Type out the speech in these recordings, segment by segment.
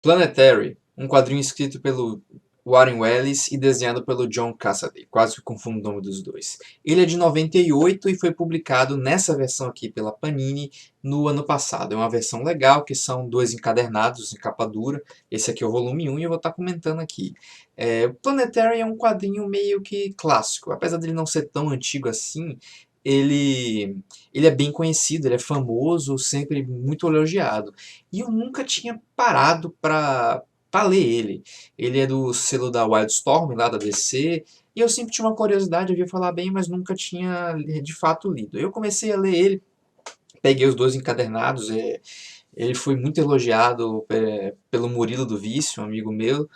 Planetary, um quadrinho escrito pelo Warren Ellis e desenhado pelo John Cassaday. Quase que confundo o nome dos dois. Ele é de 98 e foi publicado nessa versão aqui pela Panini no ano passado. É uma versão legal, que são dois encadernados em capa dura. Esse aqui é o volume 1 e eu vou estar comentando aqui. O Planetary é um quadrinho meio que clássico. Apesar dele não ser tão antigo assim, ele, ele é bem conhecido, ele é famoso, sempre muito elogiado. E eu nunca tinha parado para ler ele. Ele é do selo da Wildstorm, lá da DC, e eu sempre tinha uma curiosidade, eu ouvia falar bem, mas nunca tinha de fato lido. Eu comecei a ler ele, peguei os dois encadernados, ele foi muito elogiado pelo Murilo do Vício, um amigo meu,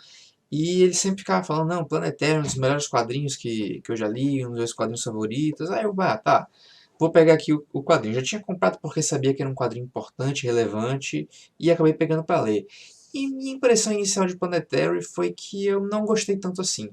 e ele sempre ficava falando, não, Planetário é um dos melhores quadrinhos que eu já li, um dos meus quadrinhos favoritos. Aí eu, tá, vou pegar aqui o quadrinho. Já tinha comprado porque sabia que era um quadrinho importante, relevante, e acabei pegando para ler. E minha impressão inicial de Planetary foi que eu não gostei tanto assim.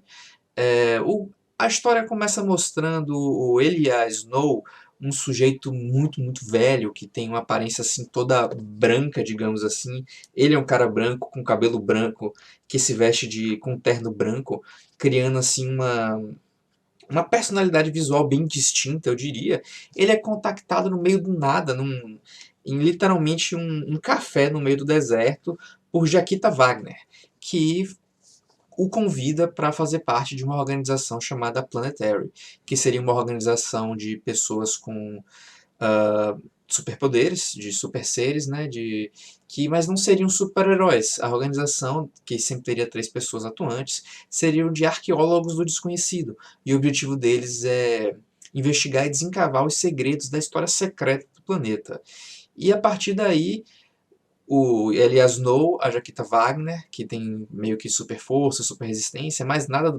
A história começa mostrando o Elia Snow, um sujeito muito velho, que tem uma aparência assim toda branca, digamos assim. Ele é um cara branco, com cabelo branco, que se veste com um terno branco, criando assim uma personalidade visual bem distinta, eu diria. Ele é contactado no meio do nada, em literalmente um café no meio do deserto, por Jaquita Wagner, que o convida para fazer parte de uma organização chamada Planetary, que seria uma organização de pessoas com superpoderes, de super seres, né, mas não seriam super-heróis. A organização, que sempre teria 3 pessoas atuantes, seriam de arqueólogos do desconhecido. E o objetivo deles é investigar e desencavar os segredos da história secreta do planeta. E a partir daí, o Elias Snow, a Jaquita Wagner, que tem meio que super força, super resistência, mas nada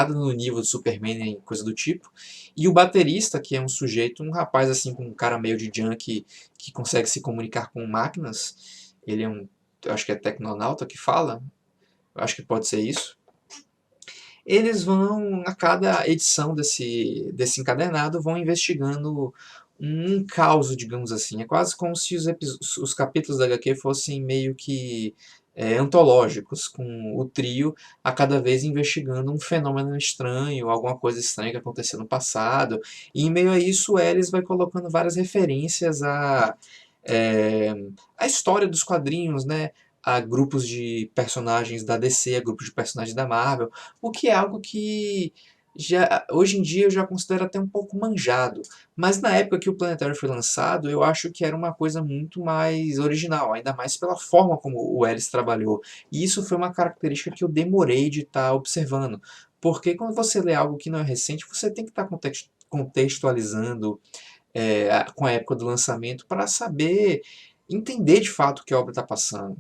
no nível do Superman nem coisa do tipo. E o baterista, que é um sujeito, um rapaz assim com um cara meio de junk que consegue se comunicar com máquinas. Ele é eu acho que é tecnonauta que fala, eu acho que pode ser isso. Eles vão, a cada edição desse encadernado, vão investigando um caos, digamos assim. É quase como se os capítulos da HQ fossem meio que antológicos, com o trio a cada vez investigando um fenômeno estranho, alguma coisa estranha que aconteceu no passado. E em meio a isso, o Ellis vai colocando várias referências é, à história dos quadrinhos, né? A grupos de personagens da DC, a grupos de personagens da Marvel, o que é algo que hoje em dia eu já considero até um pouco manjado. Mas na época que o Planetary foi lançado, eu acho que era uma coisa muito mais original, ainda mais pela forma como o Ellis trabalhou. E isso foi uma característica que eu demorei de estar observando. Porque quando você lê algo que não é recente, você tem que estar contextualizando com a época do lançamento para saber entender de fato o que a obra está passando.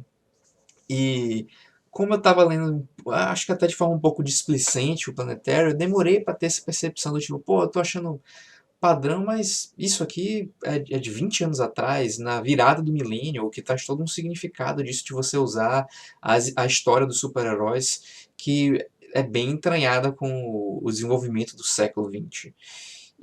E como eu estava lendo, acho que até de forma um pouco displicente o Planetário, eu demorei para ter essa percepção do tipo, pô, eu tô achando padrão, mas isso aqui é de 20 anos atrás, na virada do milênio, o que traz todo um significado disso de você usar a história dos super-heróis, que é bem entranhada com o desenvolvimento do século XX.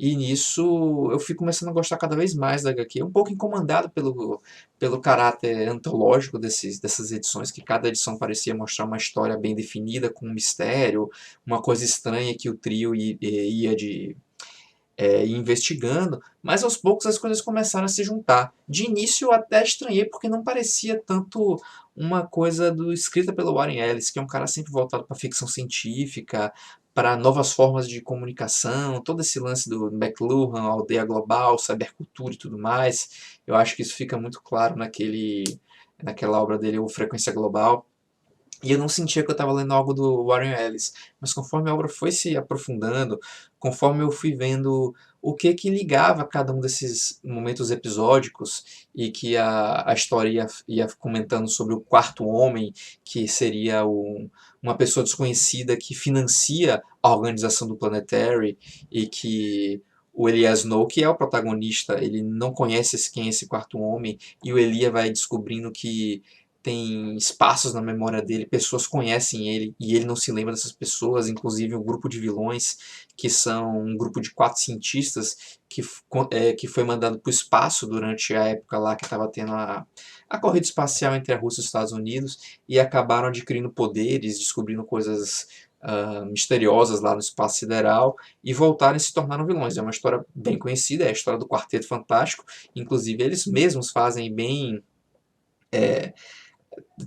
E nisso eu fui começando a gostar cada vez mais da HQ, um pouco incomodado pelo caráter antológico dessas edições, que cada edição parecia mostrar uma história bem definida, com um mistério, uma coisa estranha que o trio ia investigando, mas aos poucos as coisas começaram a se juntar. De início eu até estranhei, porque não parecia tanto uma coisa escrita pelo Warren Ellis, que é um cara sempre voltado para ficção científica, para novas formas de comunicação, todo esse lance do McLuhan, aldeia global, cybercultura e tudo mais. Eu acho que isso fica muito claro naquela obra dele, o Frequência Global. E eu não sentia que eu estava lendo algo do Warren Ellis. Mas conforme a obra foi se aprofundando, conforme eu fui vendo o que ligava cada um desses momentos episódicos, e que a história ia comentando sobre o quarto homem, que seria uma pessoa desconhecida que financia a organização do Planetary, e que o Elias Snow, que é o protagonista, ele não conhece quem é esse quarto homem, e o Elia vai descobrindo que tem espaços na memória dele, pessoas conhecem ele e ele não se lembra dessas pessoas, inclusive um grupo de vilões, que são um grupo de 4 cientistas que foi mandado para o espaço durante a época lá que estava tendo a corrida espacial entre a Rússia e os Estados Unidos, e acabaram adquirindo poderes, descobrindo coisas misteriosas lá no espaço sideral, e voltaram e se tornaram vilões. É uma história bem conhecida, é a história do Quarteto Fantástico, inclusive eles mesmos fazem bem,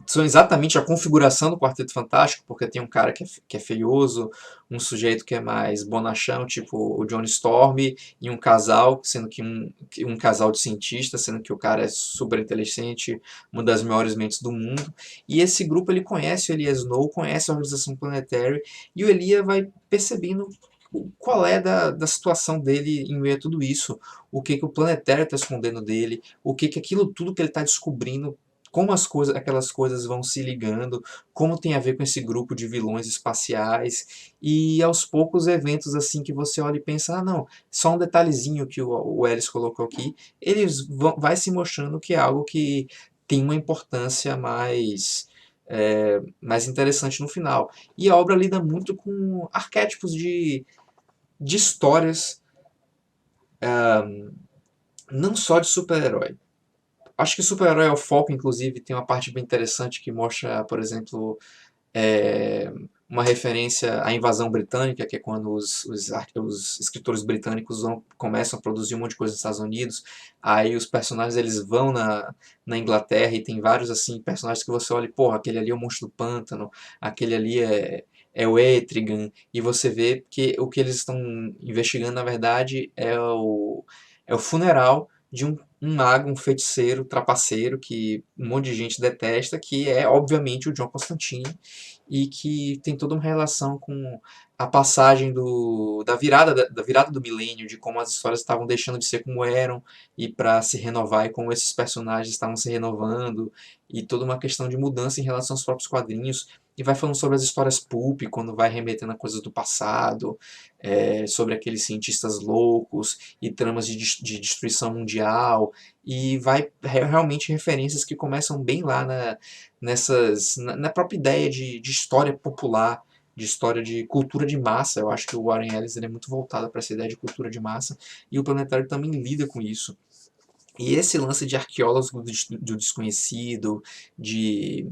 são exatamente a configuração do Quarteto Fantástico, porque tem um cara que é feioso, um sujeito que é mais bonachão, tipo o Johnny Storm, e um casal, sendo que um casal de cientistas, sendo que o cara é super inteligente, uma das maiores mentes do mundo. E esse grupo ele conhece o Elia Snow, conhece a Organização Planetary, e o Elia vai percebendo qual é da situação dele em meio a tudo isso, o que o Planetário está escondendo dele, o que aquilo tudo que ele está descobrindo, como aquelas coisas vão se ligando, como tem a ver com esse grupo de vilões espaciais, e aos poucos eventos assim que você olha e pensa, ah não, só um detalhezinho que o Ellis colocou aqui, vai se mostrando que é algo que tem uma importância mais interessante no final. E a obra lida muito com arquétipos de histórias, não só de super-herói. Acho que super-herói é o foco, inclusive, tem uma parte bem interessante que mostra, por exemplo, é, uma referência à invasão britânica, que é quando os escritores britânicos começam a produzir um monte de coisa nos Estados Unidos, aí os personagens eles vão na Inglaterra e tem vários assim personagens que você olha e, porra, aquele ali é o Monstro do Pântano, aquele ali é o Etrigan, e você vê que o que eles estão investigando, na verdade, é o funeral de um mago, um feiticeiro, trapaceiro, que um monte de gente detesta, que é, obviamente, o John Constantine, e que tem toda uma relação com a passagem da virada do milênio, de como as histórias estavam deixando de ser como eram e para se renovar, e como esses personagens estavam se renovando, e toda uma questão de mudança em relação aos próprios quadrinhos, e vai falando sobre as histórias pulp, quando vai remetendo a coisas do passado, sobre aqueles cientistas loucos e tramas de destruição mundial, e vai realmente referências que começam bem lá na própria ideia de história popular, de história de cultura de massa. Eu acho que o Warren Ellis ele é muito voltado para essa ideia de cultura de massa, e o Planetário também lida com isso. E esse lance de arqueólogos do desconhecido, de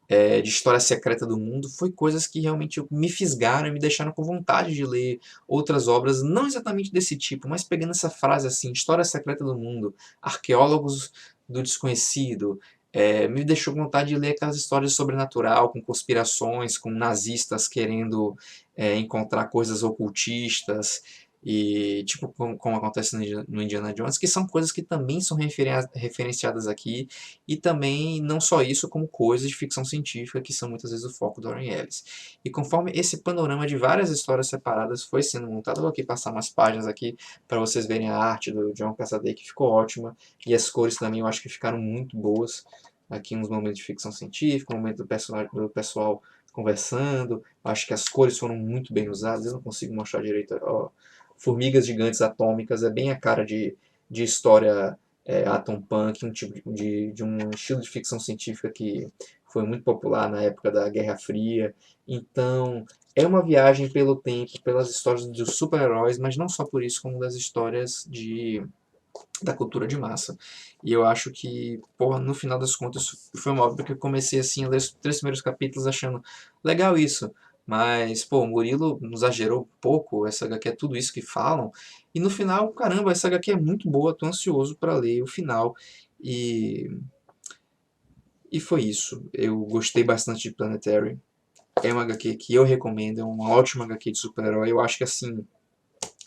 de história secreta do mundo, foi coisas que realmente me fisgaram e me deixaram com vontade de ler outras obras, não exatamente desse tipo, mas pegando essa frase assim, história secreta do mundo, arqueólogos do desconhecido, me deixou com vontade de ler aquelas histórias de sobrenatural, com conspirações, com nazistas querendo encontrar coisas ocultistas, e tipo como acontece no Indiana Jones, que são coisas que também são referenciadas aqui, e também, não só isso, como coisas de ficção científica, que são muitas vezes o foco do Warren Ellis. E conforme esse panorama de várias histórias separadas foi sendo montado, eu vou aqui passar umas páginas aqui para vocês verem a arte do John Cassaday, que ficou ótima, e as cores também eu acho que ficaram muito boas. Aqui uns momentos de ficção científica, um momento do pessoal conversando, acho que as cores foram muito bem usadas, eu não consigo mostrar direito, ó, formigas gigantes atômicas, é bem a cara de história atom punk, um tipo de um estilo de ficção científica que foi muito popular na época da Guerra Fria. Então, é uma viagem pelo tempo, pelas histórias dos super-heróis, mas não só por isso, como das histórias da cultura de massa. E eu acho que, porra, no final das contas, foi uma obra que eu comecei assim a ler os 3 primeiros capítulos achando legal isso. Mas, pô, o Murilo nos exagerou um pouco, essa HQ é tudo isso que falam. E no final, caramba, essa HQ é muito boa, tô ansioso para ler o final. E, e foi isso. Eu gostei bastante de Planetary. É uma HQ que eu recomendo, é uma ótima HQ de super-herói. Eu acho que assim,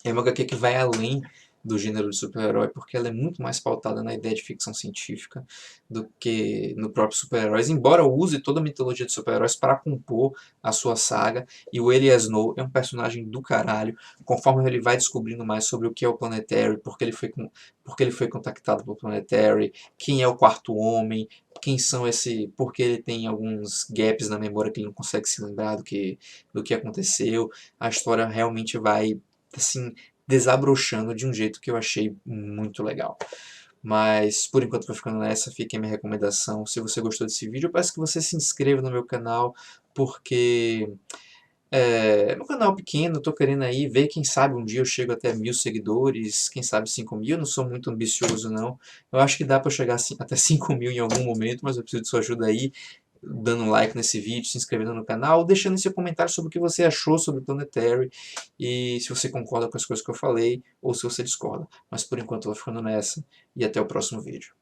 é uma HQ que vai além do gênero de super-herói, porque ela é muito mais pautada na ideia de ficção científica do que no próprio super-heróis, embora use toda a mitologia de super-heróis para compor a sua saga, e o Elia Snow é um personagem do caralho, conforme ele vai descobrindo mais sobre o que é o Planetary, porque ele foi contactado pelo Planetary, quem é o Quarto Homem, porque ele tem alguns gaps na memória que ele não consegue se lembrar do que aconteceu. A história realmente vai assim, desabrochando de um jeito que eu achei muito legal. Mas por enquanto vai ficando nessa, fica a minha recomendação. Se você gostou desse vídeo, eu peço que você se inscreva no meu canal, porque meu canal é pequeno, tô querendo aí ver, quem sabe um dia eu chego até 1.000 seguidores, quem sabe 5.000, não sou muito ambicioso não. Eu acho que dá pra chegar assim, até 5.000 em algum momento, mas eu preciso de sua ajuda aí, dando um like nesse vídeo, se inscrevendo no canal, deixando seu comentário sobre o que você achou sobre Planetary, e se você concorda com as coisas que eu falei, ou se você discorda. Mas por enquanto eu vou ficando nessa, e até o próximo vídeo.